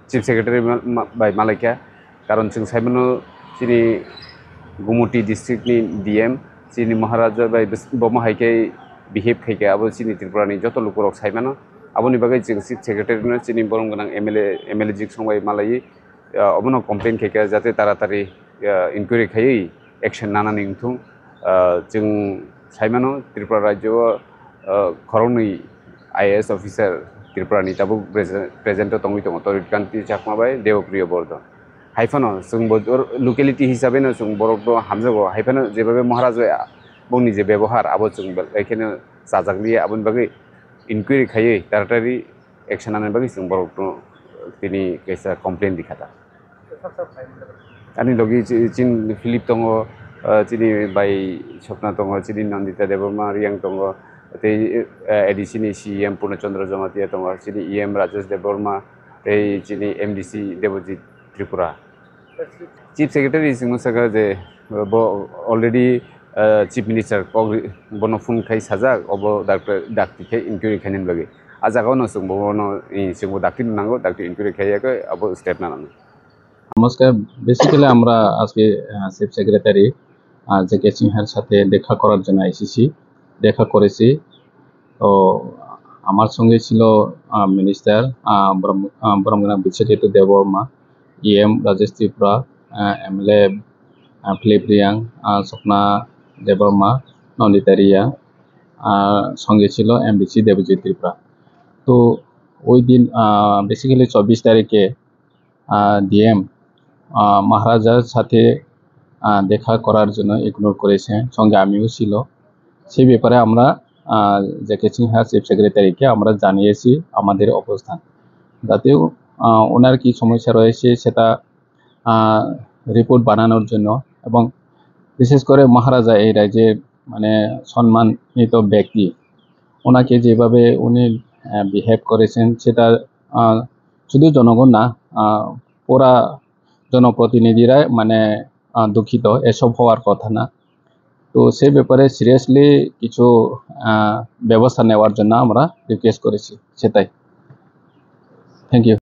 Chief Secretary by Malaikia, karon sing saibano sini Gumuti district ni DM sini Maharaja by Boma Haike behave kaike abo sini Tripura ni joto lukurok saibano aboni bagai sing Chief Secretary no sini borong ganang MLA jik songbai malai obono complain kaike jate taratari inquiry khai action nana ningthung jing saibano Tripura Rajyo koroni IAS officer Tripura ni tabu presento tongi tongo torit kanti chakma bai Deopriyo Bordo haifano sung bodor locality hisabe no sung borok hamjago haifano jebabe Maharaja boni je ব্যবহার abo sung ekhene sajagli abon bagai inquiry khai taratari action anan bagai sung borok tini kaisa complaint dikhata ani logi chin Philip tongo chini bai Swapna tongo chini Nandita Deborma Riang tongo ADC CM Purnachandra Jamatia tongo chini EM Rajesh Deborma chini MDC Devojit Tripura Chief Secretary Singusaka je already Chief Minister bono phone khai sajak obo dakti khai inquiry khainen bagi ajago no sung bono singbo dakti nango dakti inquiry khaiya abo step nanam নমস্কার basically আমরা আজকে chief secretary JK সিনহার সাথে দেখা করার জন্য এসেছি দেখা করেছি তো আমার সঙ্গে ছিল minister Brahmagram Biswajit Debbarma EM Rajesh Tripura MLA Philip Reang Swapna Debbarma Nandita Riya সঙ্গে ছিল এমডিসি দেবজিৎ ত্রিপুরা তো ওই দিন বেসিক্যালি 24 তারিখে ডিএম মহারাজার সাথে দেখা করার জন্য ইগনোর করেছেন সঙ্গে আমিও ছিল সেই ব্যাপারে আমরা জেকে সিনহা চিফ সেক্রেটারিকে আমরা জানিয়েছি আমাদের অবস্থান যাতেও ওনার কি সমস্যা রয়েছে সেটা রিপোর্ট বানানোর জন্য এবং বিশেষ করে মহারাজা এই রাজ্যের মানে সম্মানিত ব্যক্তি ওনাকে যেভাবে উনি বিহেভ করেছেন সেটা শুধু জনগণ না পুরা জনপ্রতিনিধিরা মানে দুঃখিত এসব হওয়ার কথা না তো সেই ব্যাপারে সিরিয়াসলি কিছু ব্যবস্থা নেওয়ার জন্য আমরা রিকোয়েস্ট করেছি সেটাই থ্যাংক ইউ